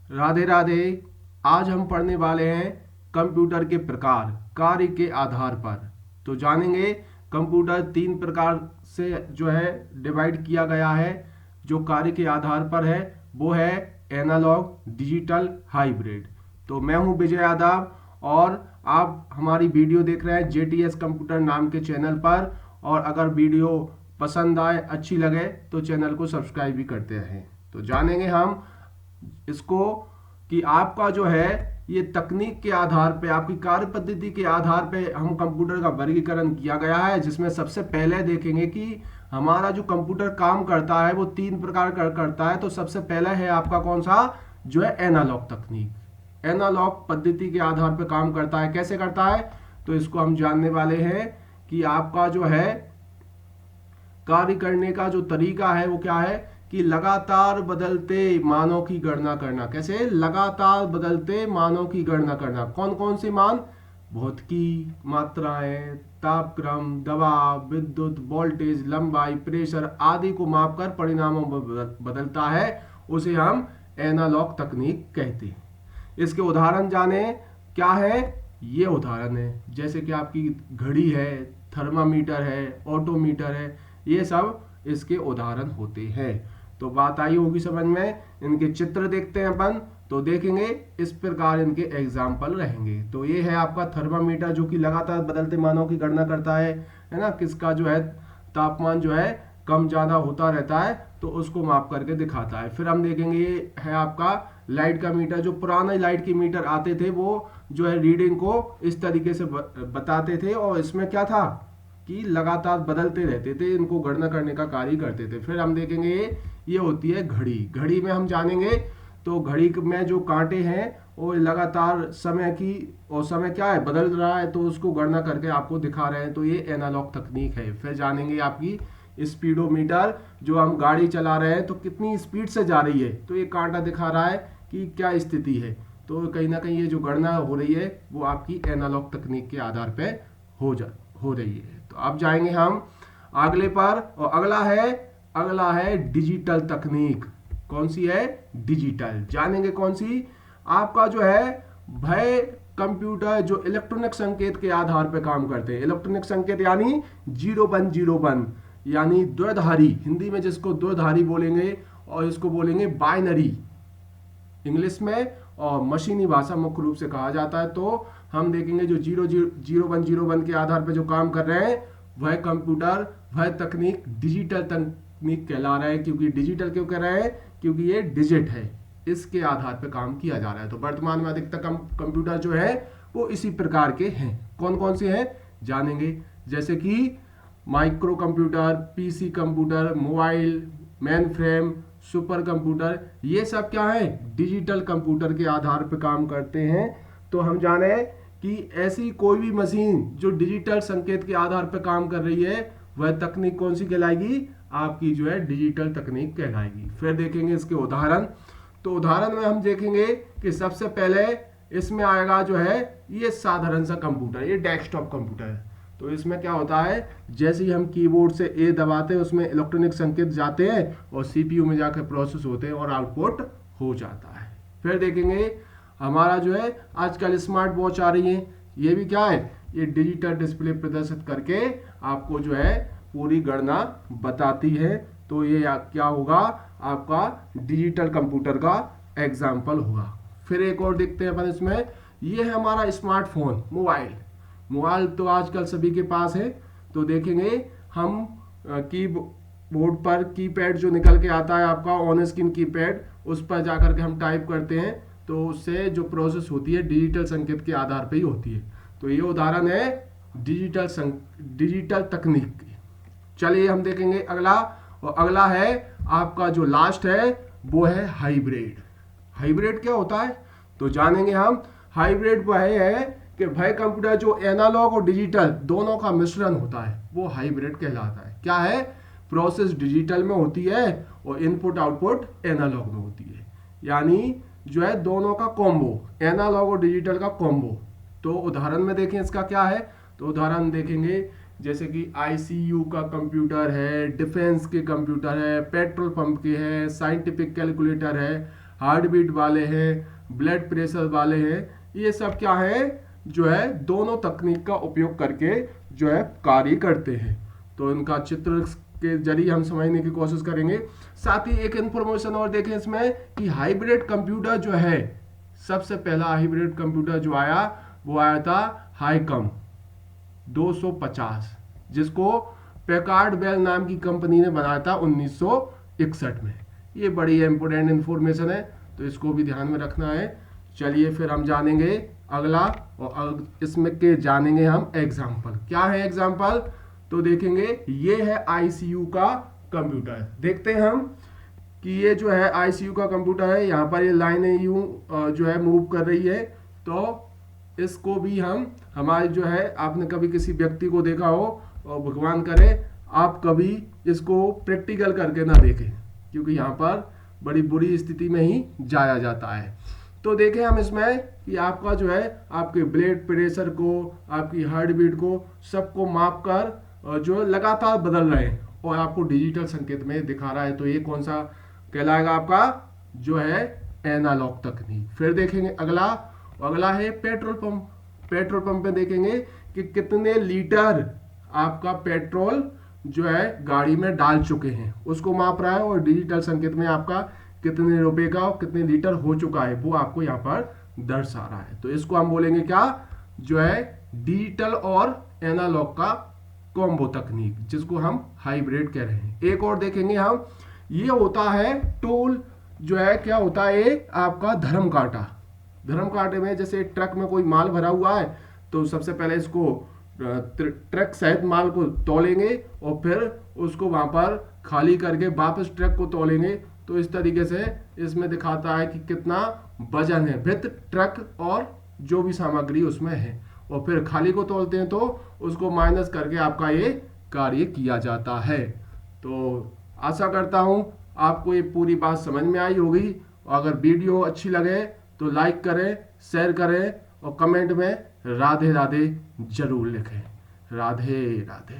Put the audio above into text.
राधे राधे। आज हम पढ़ने वाले हैं कंप्यूटर के प्रकार कार्य के आधार पर। तो जानेंगे कंप्यूटर तीन प्रकार से जो है डिवाइड किया गया है। जो कार्य के आधार पर है वो है एनालॉग, डिजिटल, हाइब्रिड। तो मैं हूं विजय यादव और आप हमारी वीडियो देख रहे हैं JTS कंप्यूटर नाम के चैनल पर। और अगर वीडियो पसंद आए, अच्छी लगे तो चैनल को सब्सक्राइब भी करते रहें। तो जानेंगे हम इसको कि आपका जो है ये तकनीक के आधार पे, आपकी कार्य पद्धति के आधार पे हम कंप्यूटर का वर्गीकरण किया गया है। जिसमें सबसे पहले देखेंगे कि हमारा जो कंप्यूटर काम करता है वो तीन प्रकार करता है। तो सबसे पहला है आपका कौन सा, जो है एनालॉग तकनीक। एनालॉग पद्धति के आधार पे काम करता है। कैसे करता है तो इसको हम जानने वाले हैं कि आपका जो है कार्य करने का जो तरीका है वो क्या है कि लगातार बदलते मानों की गणना करना। कैसे लगातार बदलते मानों की गणना करना। कौन कौन से मान, भौतिकी मात्राएं, तापक्रम, दबाव, विद्युत, वोल्टेज, लंबाई, प्रेशर आदि को मापकर परिणामों में बदलता है, उसे हम एनालॉग तकनीक कहते हैं। इसके उदाहरण जाने क्या है। ये उदाहरण है जैसे कि आपकी घड़ी है, थर्मामीटर है, ऑटोमीटर है, ये सब इसके उदाहरण होते हैं। तो बात आई होगी समझ में। इनके चित्र देखते हैं अपन तो देखेंगे इस प्रकार इनके एग्जाम्पल रहेंगे। तो ये है आपका थर्मामीटर जो कि लगातार बदलते मानों की गणना करता है ना। किसका जो है तापमान जो है कम ज्यादा होता रहता है तो उसको माप करके दिखाता है। फिर हम देखेंगे ये है आपका लाइट का मीटर। जो पुराने लाइट के मीटर आते थे वो जो है रीडिंग को इस तरीके से बताते थे और इसमें क्या था कि लगातार बदलते रहते थे, इनको गणना करने का कार्य करते थे। फिर हम देखेंगे ये होती है घड़ी। घड़ी में हम जानेंगे तो घड़ी में जो कांटे हैं वो लगातार समय की, और समय क्या है बदल रहा है तो उसको गणना करके आपको दिखा रहे हैं। तो ये एनालॉग तकनीक है। फिर जानेंगे आपकी स्पीडोमीटर। जो हम गाड़ी चला रहे हैं तो कितनी स्पीड से जा रही है तो ये कांटा दिखा रहा है कि क्या स्थिति है। तो कहीं ना कहीं ये जो गणना हो रही है वो आपकी एनालॉग तकनीक के आधार पर हो रही है। तो अब जाएंगे हम अगले पर, और अगला है डिजिटल तकनीक। कौन सी है, डिजिटल। जानेंगे कौन सी, आपका जो है भय कंप्यूटर जो इलेक्ट्रॉनिक संकेत के आधार पर काम करते हैं। इलेक्ट्रॉनिक संकेत यानी 0101 यानी द्विधारी, हिंदी में जिसको द्विधारी बोलेंगे और इसको बोलेंगे बाइनरी इंग्लिश में, और मशीनी भाषा मुख्य रूप से कहा जाता है। तो हम देखेंगे जो 0101 के आधार पर जो काम कर रहे हैं वह कंप्यूटर, वह तकनीक डिजिटल तकनीक कहला रहा है। क्योंकि डिजिटल क्यों कह रहे हैं, क्योंकि ये डिजिट है, इसके आधार पर काम किया जा रहा है। तो वर्तमान में अधिकतर कंप्यूटर जो है वो इसी प्रकार के हैं। कौन कौन से हैं जानेंगे, जैसे कि micro computer, PC computer, mobile, main frame, super computer, ये सब क्या है डिजिटल कंप्यूटर के आधार पर काम करते हैं। तो हम जाने कि ऐसी कोई भी मशीन जो डिजिटल संकेत के आधार पर काम कर रही है वह तकनीक कौन सी कहलाएगी, आपकी जो है डिजिटल तकनीक कहलाएगी। फिर देखेंगे इसके उदाहरण। तो उदाहरण में हम देखेंगे कि सबसे पहले इसमें आएगा जो है ये साधारण सा कंप्यूटर, ये डेस्कटॉप कंप्यूटर है। तो इसमें क्या होता है, जैसे ही हम कीबोर्ड से ए दबाते हैं उसमें इलेक्ट्रॉनिक संकेत जाते हैं और CPU में जाकर प्रोसेस होते हैं और आउटपुट हो जाता है। फिर देखेंगे हमारा जो है आजकल स्मार्ट वॉच आ रही है। ये भी क्या है, ये डिजिटल डिस्प्ले प्रदर्शित करके आपको जो है पूरी गणना बताती है। तो ये क्या होगा, आपका डिजिटल कंप्यूटर का एग्जाम्पल होगा। फिर एक और देखते हैं अपन इसमें, ये है हमारा स्मार्टफोन, मोबाइल तो आजकल सभी के पास है। तो देखेंगे हम कीबोर्ड पर कीपैड जो निकल के आता है आपका ऑन स्क्रीन कीपैड, उस पर जाकर के हम टाइप करते हैं तो उससे जो प्रोसेस होती है डिजिटल संकेत के आधार पे ही होती है। तो ये उदाहरण है डिजिटल तकनीक की। चलिए हम देखेंगे अगला, और अगला है आपका जो लास्ट है वो है हाइब्रिड। हाइब्रिड क्या होता है तो जानेंगे हम। हाइब्रिड वह है कि भाई कंप्यूटर जो एनालॉग और डिजिटल दोनों का मिश्रण होता है वो हाइब्रिड कहलाता है। क्या है, प्रोसेस डिजिटल में होती है और इनपुट आउटपुट एनालॉग में होती है। यानी जो है दोनों का कॉम्बो, एनालॉग और डिजिटल का कॉम्बो। तो उदाहरण में देखें इसका क्या है, तो उदाहरण देखेंगे जैसे कि ICU का कंप्यूटर है, डिफेंस के कंप्यूटर है, पेट्रोल पंप के है, साइंटिफिक कैलकुलेटर है, हार्ट बीट वाले हैं, ब्लड प्रेशर वाले हैं, ये सब क्या है जो है दोनों तकनीक का उपयोग करके जो है कार्य करते हैं। तो इनका चित्र के जरिए हम समझने की कोशिश करेंगे। साथ ही एक इंफॉर्मेशन और देखें इसमें कि हाइब्रिड कंप्यूटर जो है, सबसे पहला हाइब्रिड कंप्यूटर जो आया वो आया था हाईकम 250, जिसको पैकार्ड बेल नाम की कंपनी ने बनाया था 1961 में। ये बड़ी इंपोर्टेंट इंफॉर्मेशन है, तो इसको भी ध्यान में रखना है। चलिए फिर हम जानेंगे अगला, और इसमें के जानेंगे हम एग्जाम्पल। क्या है एग्जाम्पल, तो देखेंगे ये है आईसीयू का कंप्यूटर। देखते हैं हम कि ये जो है आईसीयू का कंप्यूटर है, यहाँ पर ये लाइनें यूं जो है मूव कर रही है। तो इसको भी हम हमारे जो है, आपने कभी किसी व्यक्ति को देखा हो, और भगवान करे आप कभी इसको प्रैक्टिकल करके ना देखें, क्योंकि यहाँ पर बड़ी बुरी स्थिति में ही जाया जाता है। तो देखें हम इसमें कि आपका जो है आपके ब्लड प्रेशर को, आपकी हार्ट बीट को, सबको माप कर जो लगातार बदल रहे हैं और आपको डिजिटल संकेत में दिखा रहा है। तो ये कौन सा कहलाएगा आपका जो है एनालॉग तकनीक। फिर देखेंगे अगला है पेट्रोल पंप। पेट्रोल पंप पे देखेंगे कि कितने लीटर आपका पेट्रोल जो है गाड़ी में डाल चुके हैं, उसको माप रहा है, और डिजिटल संकेत में आपका कितने रुपए का और कितने लीटर हो चुका है वो आपको यहाँ पर दर्शा रहा है। तो इसको हम बोलेंगे क्या, जो है डिजिटल और एनालॉग का कॉम्बो तकनीक, जिसको हम हाइब्रिड कह रहे हैं। एक और देखेंगे हम, ये होता है टूल, जो है क्या होता है, एक आपका धर्म कांटा। धर्म कांटे में जैसे ट्रक में कोई माल भरा हुआ है, तो सबसे पहले इसको ट्रक सहित माल को तोलेंगे और फिर उसको वहां पर खाली करके वापस ट्रक को तोलेंगे। तो इस तरीके से इसमें दिखाता है कि कितना वजन है विथ ट्रक और जो भी सामग्री उसमें है, और फिर खाली को तोलते हैं तो उसको माइनस करके आपका ये कार्य किया जाता है। तो आशा करता हूं आपको ये पूरी बात समझ में आई होगी। अगर वीडियो अच्छी लगे तो लाइक करें, शेयर करें, और कमेंट में राधे राधे जरूर लिखें। राधे राधे।